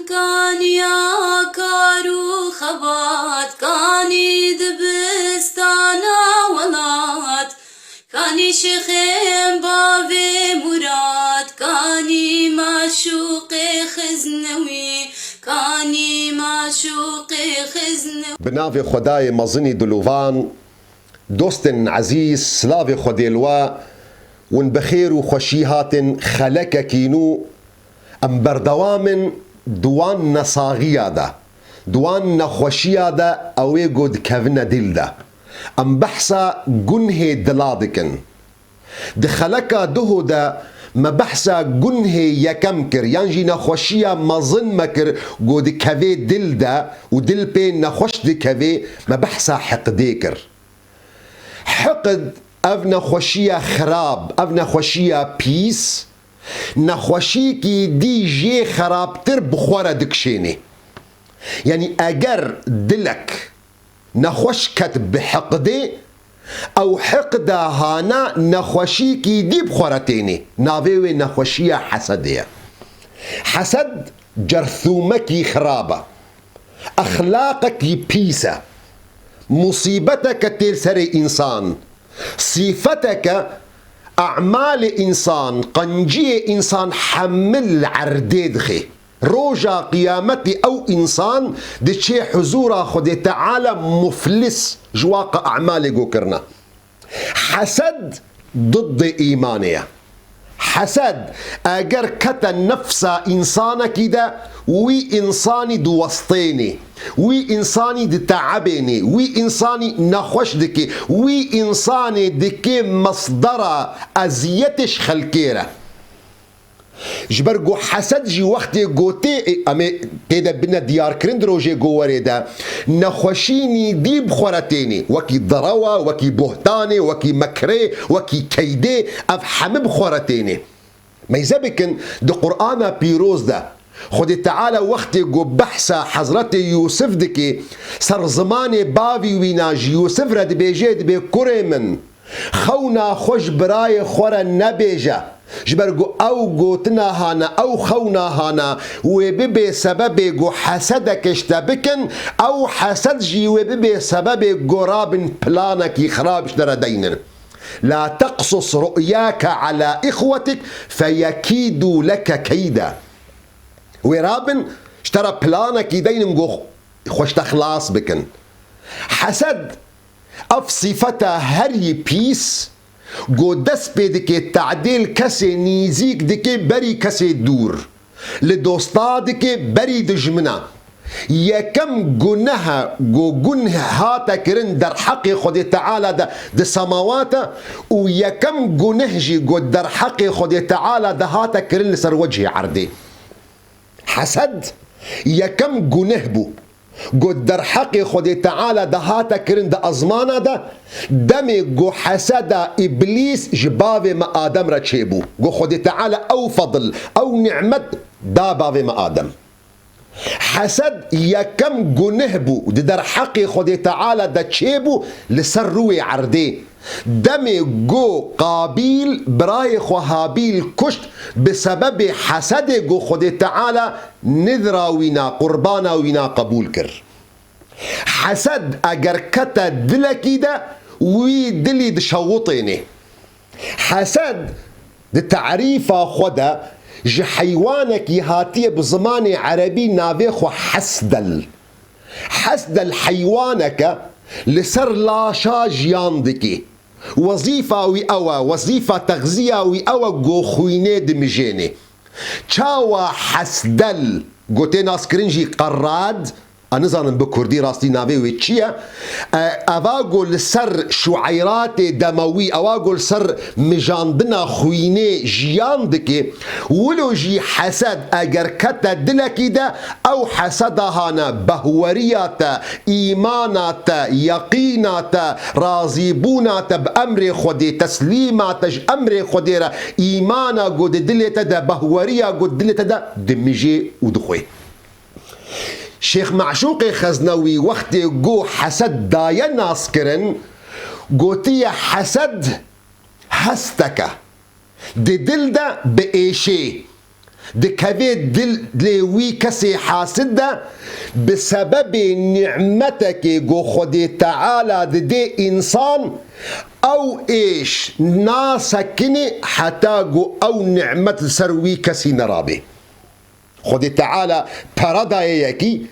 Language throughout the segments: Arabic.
كاني عكارو خبات كاني دبستانا ولات كاني شيخين بابي مراد كاني معشوق خزنوي كاني معشوق خزنوي. بنافي خداي مزني دلوفان دوستن عزيز سلافي خديلوا ون بخير وخشيهات خلك كينو ام بردوام دوان نصاغيا دا دوان نخوشيا دا اوي قد كفنا دل دا ام بحثا جنه دلادكن دخلكا دهو دا ما بحثا جنه يكمكر ينجي نخوشيا مظن مكر قد كفي دل دا ودل بين نخوش دي كفي ما بحثا حقديكر حقد اف نخوشيا خراب اف نخوشيا بيس نخوشي كي دي جي خرابتر بخورا دكشيني يعني اگر دلك نخوش كتب بحقدي او حقدا هانا نخوشي كي دي بخورتيني نافيوي نخوشيا حسدية حسد جرثومكي خرابة اخلاقك بيسة مصيبتك تلسري انسان صفتك أعمال إنسان قنجية إنسان حمل عرديدخي روجا قيامتي أو إنسان دي حزورا خدي تعالى مفلس جواق أعمالي قوكرنا حسد ضد إيمانية حسد أجر كتا نفسا إنسانا كده وي إنساني دو وسطيني وي إنساني دي تعبيني وي إنساني نخوش دكي وي إنساني دكي مصدر أزيتش خلكيرة جبرقو حسد جي وقتي قوتي أمي تيدا بنا ديار كرندرو جي قواري دا نخوشيني دي بخورتيني وكي ضروا وكي بهتاني وكي مكري وكي كيدي أفحم بخورتيني ما يزبكن دي قرآن بيروز دا خدي تعالى وقتي قو بحثا حضرتي يوسف دكي سر زماني بافي ويناج يوسف رد بيجيد بكوري من خونا خوش براي خورا نبيجا جبرقو او قوتنا هانا او خونا هانا وببي سبب قو حسدك اشتبكن او حسد جي وببي سبب قراب بلانك يخرابش دردين لا تقصص رؤياك على اخوتك فيكيدوا لك كيدا ورابن اشترى بلانك يدين نقو خوش تخلاص بكن حسد اف صفتا هري بيس قو دس بيدكي تعديل كسي نيزيك دكي بري كسي دور لدوستا دكي بري دجمنا يكم جنها جو جنه هاتا كرن در حقي خدي تعالى ده سماوات ويكم جنهجي جو در حقي خدي تعالى ده هاتا كرن لسر وجهي عردي حسد يكم جنهبو قد در حقي خدي تعالى ده هاتا كرن ده أزمانا ده دمي جو حسد إبليس جبابي ما آدم رتشيبو جو خدي تعالى أو فضل أو نعمت دا بابي ما آدم حسد يكم جنهبو ده در حقي خدي تعالى ده تشيبو لسروي عردي دمي جو قابيل براي خو هابيل كشت بسبب حسد جو خدي تعالى نذرا وينا قربانا وينا قبول كر حسد اگر كتا دلكي ده وي دلي دشوطيني حسد ده تعريفا خدا جي حيوانك يهاتيه بزمان عربي نافيخو حسدل حسدل حيوانك لسر لاشا جياندكي وظيفة وي أوا وظيفة تغذية وي أوا جو خويني دمجيني چاوا حسدل قوتي ناس كرنجي قراد أنظن بكردي راستي نافي ويتشيا أواغول سر شعيرات دموي أواغول سر مجاندنا خويني جياندكي ولو جي حسد أجر كتا دلكي دا أو حسدهانا بهوريات إيمانات يقينات راضيبونات بأمر خدي تسليمات أمر خدي إيمانا قد دلتا دا بهوريا قد دلتا دا دمجي ودخوي شيخ معشوق خزنوي وقت جو حسد دايا ناسكرن قوتي حسد هستك دي دل دا بإيشي دكافي دل وي كسي حاسد بسبب نعمتك جو خدي تعالى دي إنسان أو إيش ناسكني حتى جو أو نعمت سروي كسي نرابي خدي تعالى بردا يكي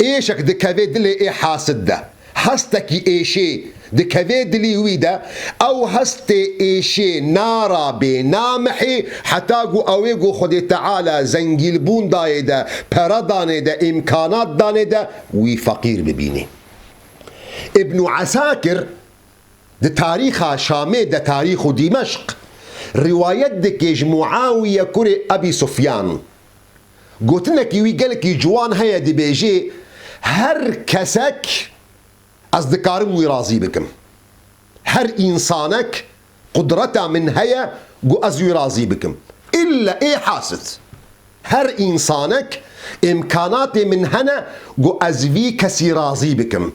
إيشك دكافي دل إي حاسد ده هستكي إيشي دكافي دلي ويدا أو هستي إيشي نارا بنامحي حتاقو أويقو خدي تعالى زنجيلبون دايدا پرداني دا إمكانات داني دا وي فقير ببيني ابن عساكر دا تاريخ شامي دا تاريخ دمشق رواية دكيج معاوية كوري أبي سفيان قلتنا كي قالك جوان هيا دي بيجي هر كسك أصدقائم ويرازي بكم هر إنسانك قدرته من هيا جو أزوي راضي بكم إلا إيه حاسد هر إنسانك إمكاناتي من هنا جو أزوي كسي راضي بكم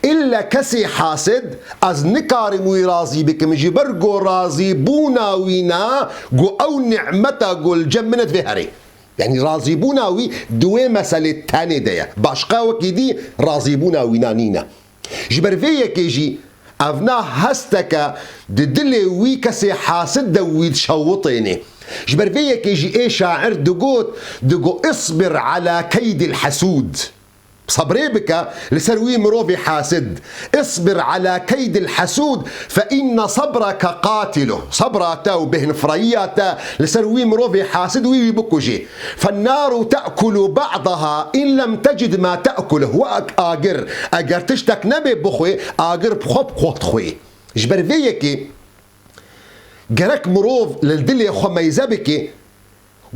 إلا كسي حاسد أز نكارم ويرازي بكم جبر جو راضي بونا وينا جو أو نعمتا جو الجمنت في هري يعني راضي بونا وي دوي مسألة تاني ديا باشقا وكي راضي بونا وينا نينا جبر فيا كيجي أفنا هستك ددلي وي كسي حاسد دوي شوطيني جبر فيا كيجي إيه شاعر دقو اصبر على كيد الحسود صبري بك لسروي مروفي حاسد اصبر على كيد الحسود فإن صبرك قاتله صبراتا وبهن فرياتا لسروي مروفي حاسد ويبكوجي فالنار تأكل بعضها إن لم تجد ما تأكله وأجر تشتك نبي بخوي أجر بخوب قوت خوي جبر فيكي جرك مروف للدلي خميزة بكي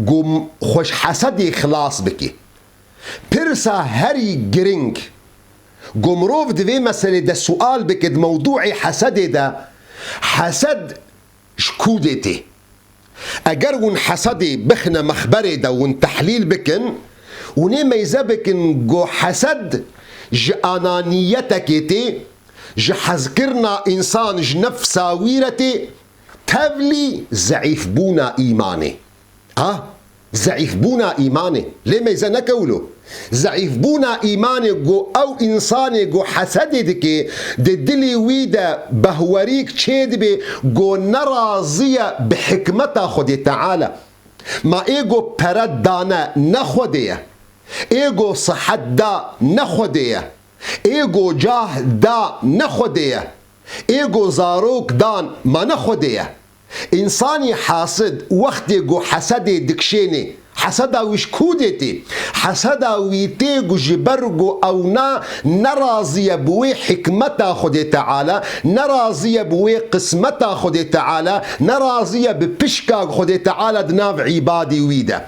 قوم خوش حسدي خلاص بكي برسا هري جرينج قمروف دوي مسألة دا سؤال بكد موضوعي حسد دا حسد شكودتي اگر ون حسدي بخنا مخبري دا ون تحليل بكن ونما يزبكن جو حسد جانانيتك تي حذكرنا انسان نفسا ويرتي تبلي زعيف بونا ايماني زعيف بونا إيماني ليه ما إذا نكولو زعيف بونا إيماني جو أو إنساني جو حسدي دكي دلي ويدا بهوريك تشيد بي جو نرازية بحكمتها خدي تعالى ما إيجو برد دانا نخديه إيجو صحت دا نخديه إيجو جاه دا نخديه إيجو زاروك دان ما نخديه إنساني حاسد وقت جو حسدي دكشيني حسدا ويش كودتي حسدا ويتي جو جبرجو أو نرازية بوي حكمتا خدي تعالى نرازية بوي قسمتا خدي تعالى نرازية ببشكا خدي تعالى دناف عبادي ويدا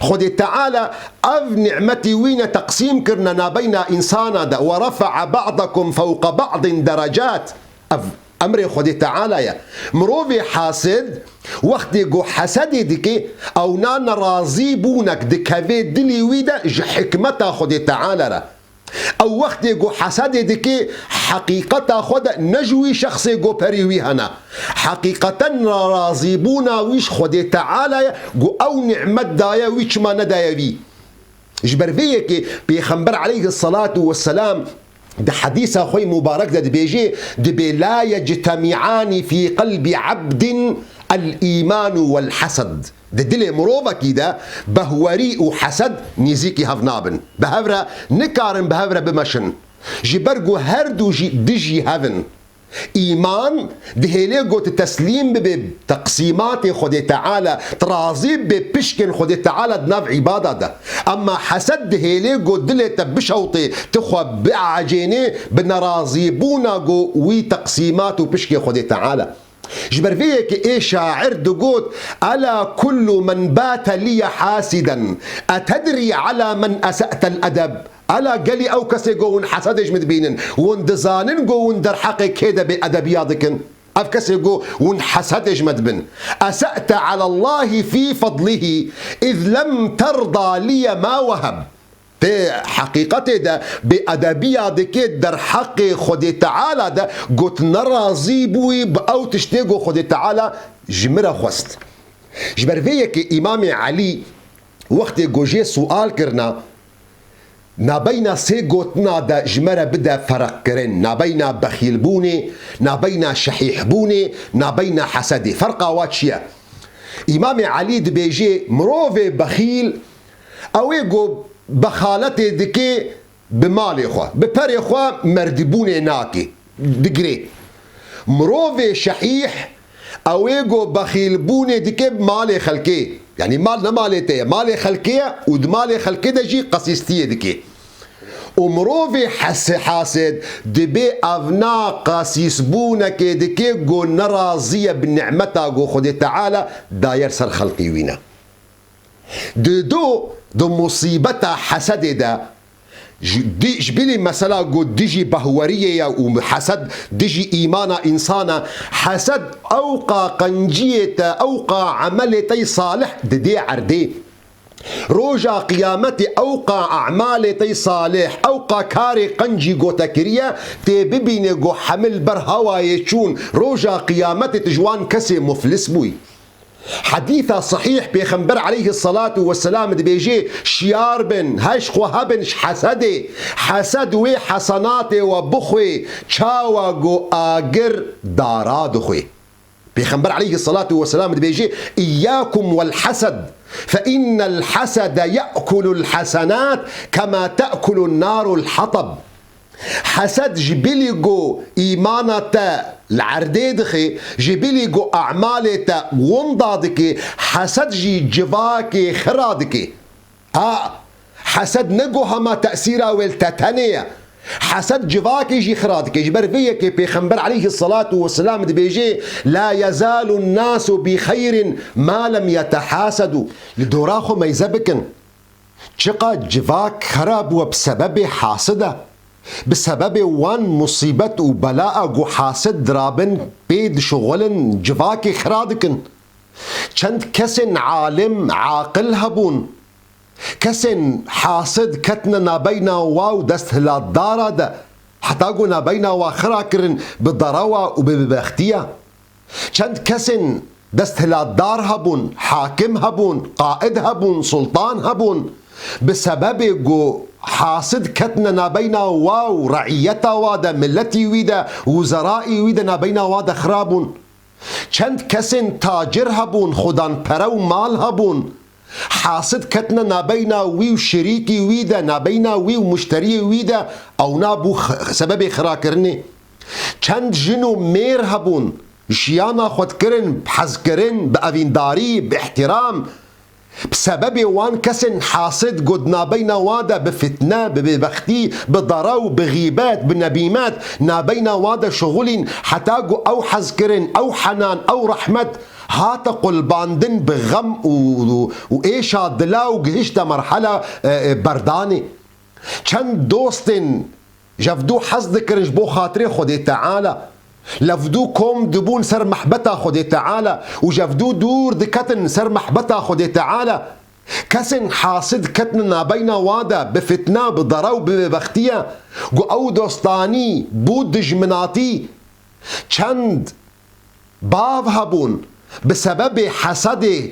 خدي تعالى أف نعمتي وين تقسيم كرنا بين إنسانا دا ورفع بعضكم فوق بعض درجات أمري خدي تعالى يا مروفي حاسد وقت جو حسدي دكي أو نانا راضي بونك دكافي دلي ويدا حكمتا خدي تعالى را أو وقت جو حسدي دكي حقيقتا خد نجوي شخصي جو بريوي هنا حقيقتا راضي بونا ويش خدي تعالى جو أو نعمت دايا ويش ما ندايا بي جبر فيك بيخنبر عليه الصلاة والسلام ده حديث أخوي مبارك ده بيجي ده لا يجتمعان في قلب عبد الإيمان والحسد ده دلي مروفا كده بهوري وحسد نيزيكي هفنابن بهفرة نكارن بهفرة بمشن جبرجو هردو دجي هفن إيمان دهيليغو تسليم بتقسيمات خدي تعالى ترازيب ببشكن خدي تعالى دناف عبادة ده أما حسد دهيليغو دلي تبشوطي تخوى بعجيني بنرازيبونا جو وي تقسيمات وبشكي خدي تعالى جبر فيك إيه شاعر دقوت ألا كل من بات لي حاسدا أتدري على من أسأت الأدب ألا قالي أو كسي قوون حسدش مدبينن وندزانن قوون در حقي كده بأدبياتكن أفكسي قوون حسدش مدبن أسأت على الله في فضله إذ لم ترضى لي ما وهب حقيقته ده بأدبية دكي در حق خدي تعالى ده قلت نرازي بوي أو تشتيقو خدي تعالى جمرة خست جبر فيك إمام علي وقتی گوژه سوال کرنا نابینا سه گوتنا دا جمره بدا فرق کرن نابینا بخیل بونه نابینا شحیح بونه نابینا حسد فرقا وات چیه؟ امام علی دبیجه مروف بخیل اوی گو بخالت دکه بمال خواه بپر خواه مردبونه ناکی دگری مروف شحیح اوی گو بخیل بونه دکه مال خلکه يعني مال نمالته مال خلقيه ودمال خلقيه دجي قصيستيه دكي ومروفي حاسد دبي افنا قاسيس بونك دكي جو نرازيه بنعمتها جو خدي تعالى داير سر خلقي وينا دو مصيبتها حسد دا جبلي مثلا جو دجي بهوريه وحسد دجي ايمانا انسانا حسد اوقع قنجيه اوقع عملتي صالح ددي عردي روجا قيامتي اوقع اعمالتي صالح اوقع كاري قنجي جو تكريا تبيبيني جو حمل برهوا يشون روجا قيامتي تجوان كسي مفلس بوي حديثة صحيح بيخنبر عليه الصلاة والسلام بيجي شيار بن هاش خوهبن حسدي حسد وي حسناتي وبخوي چاوا جو آجر داراد خوي بيخنبر عليه الصلاة والسلام بيجي إياكم والحسد فإن الحسد يأكل الحسنات كما تأكل النار الحطب حسد جبلي جو إيمانتا العردي دخي جبلي جو أعمالتا وندادكي حسد جي جواكي خرادكي حسد نجو هما تأثيرا والتتنية حسد جواكي جي خرادكي جبر فيكي بيخنبر عليه الصلاة والسلام بيجي لا يزال الناس بخير ما لم يتحاسدوا لدوراخو ما يزبكن شقا جواك خراب وبسبب حاسده بسبب وان مصيبة وبلاء جو حاسد درابن بيد شغلن جواكي خرادكن چند كسن عالم عاقل هبون كسن حاسد كتنا نابينا واو دست هلا دارا دا حتى قو نابينا واخراكرن بالضراوة وببختية چند كسن دست هلا دار هبون حاكم هبون قائد هبون سلطان هبون بسبب جو حاسد كتنا نابينا واو رعيتا وادا ملتي ويدا وزرائي ويدا نابينا وادا خرابون چند كسن تاجر هبون خدان پرو مال هبون حاسد كتنا نابينا ويو شريكي ويدا نابينا ويو مشتري ويدا او نابو سبب خراكرني چند جنو مير هبون شيانا خود کرن بحز کرن بأوينداري باحترام بسبب وان كسن حاسد قد نابينا وادا بفتنة ببختي بضراو بغيبات بنبيمات نابينا وادا شغلين حتى او حزكرن او حنان او رحمت هاتا قلباندن بغم وايشا دلاو قهشتا مرحلة برداني چند دوستن جفدو حز ذكرنش بو خاطري خدي تعالى لفدو كوم دبون سر محبتا خدي تعالى وجفدو دور دكتن سر محبتا خدي تعالى كسن حاسد كتن نابينا وادا بفتنة بضراو ببختية قو او دوستاني بود دجمناتي چند باف هبون بسبب حسد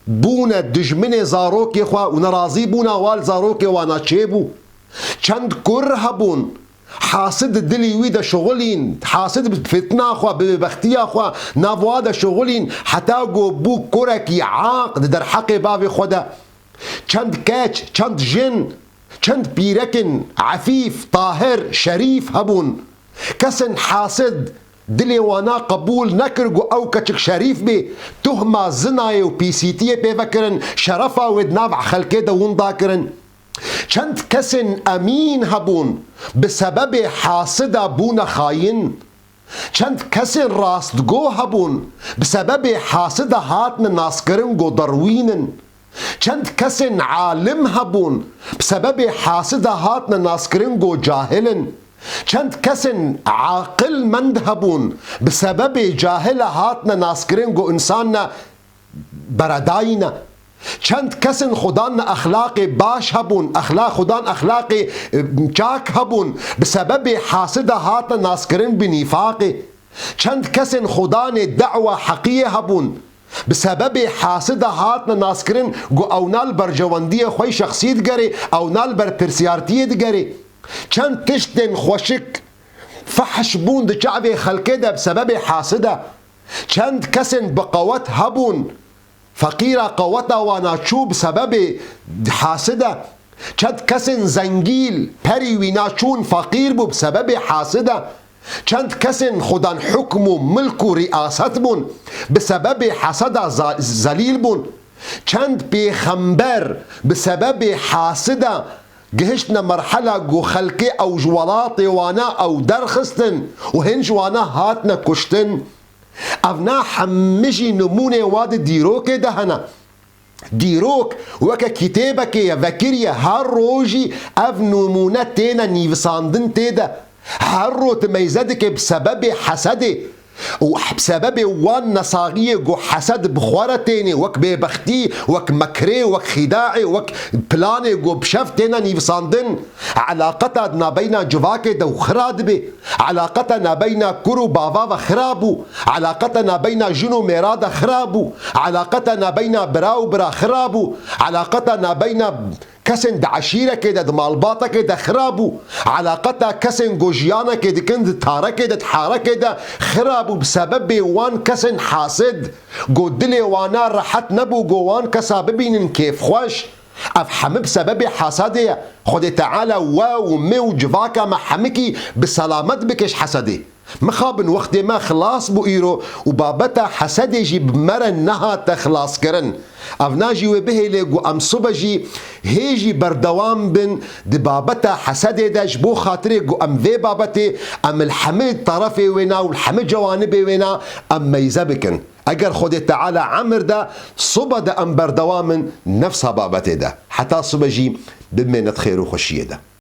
بونا دجمن زاروكي خوا ونرازي بونا وال زاروكي وانا چيبو چند كر هبون حاسد دلي ويدا شغلين حاسد بفتنة خوا ببختية خوا نافوادا شغلين حتى قو بو كوركي عاقد در حق باب خدا چند كاچ چند جن چند بيركن عفيف طاهر شريف هبون كسن حاسد دلي وانا قبول نكرقو او كچك شريف بي تهمة زناي و بيسيتية بيفكرن شرفا ودنافع خلقه دون داكرن چند كسن امين هبون بسبب حاسد بونا خاين چند كسن راستگو هبون بسبب حاسد هاتن ناسكرن گو دروينن چند كسن عالم هبون بسبب حاسد هاتن ناسكرن گو جاهلن چند كسن عاقل مند هبون بسبب جاهل هاتن ناسكرن گو انسان برداينا چند کسن خدان اخلاق باش هبون اخلاق خدان اخلاق چاک هبون بسبب حاسد هات ناسکرن بنفاق چند کسن خدان دعوة حقیه هبون بسبب حاسد هاتنا ناسكرن جو او نال برجواندی خوی شخصیت گری او نال بر پرسیارتیت گری چند تشتن خوشک فحش بون ده شعب خلقه ده بسبب حاسده چند کسن بقوت هبون فقیر قوتا واناچو بسبب حاسده چند کسن زنگیل پری ویناچون فقیر بو بسبب حاسده چند کسن خودان حکم و ملک و ریاست بون بسبب حسد زلیل بون چند پیغمبر بسبب حاسد گهشتنا مرحله گو خلقی او جوالات وانا او درخستن و هن جوانا هاتنا کشتن اونا حمجی نمونه واد دیروک دهنا دیروک وکا کتابک یا وکریه هر روژی اف نمونه تینا نیوساندن تیدا هر رو تمیزدک بسبب حسده وبسبب وان نصاغية جو حسد بخورتيني وك ببختي وك مكري وك خداعي وك بلاني جو بشفتنا نيفساندن علاقتنا بين جواكي دو خراد بي علاقتنا بين كرو بافا خرابو علاقتنا بين جنو ميرادا خرابو علاقتنا بين براو برا خرابو علاقتنا بين كسن د عشيرة كده د مالباطة كده خرابو علاقتها كسن جوجيانا كده كند تارة كده تحارة كده خرابو بسبب وان كسن حاسد قدلي وانا راحت نبو جوان كسببين كيف خوش افحم بسبب حسده خد تعالى واو ميو جفاكا محمكي بسلامت بكش حسده مخابن وقت ما خلاص بو ايرو وبابتا حسد يجي بمرن نها تخلاص كرن افناجي وبه لغو ام صبجي هيجي بردوام بن دي بابتا حسد داش بو خاطري غو ام في بابتي ام الحمد طرفي وينا والحمد جوانبي وينا ام ميزبكن اگر خود تعالى عمر دا صبد ام بردوام نفسها بابتي دا حتى صبجي بمنت خير وخشيه دا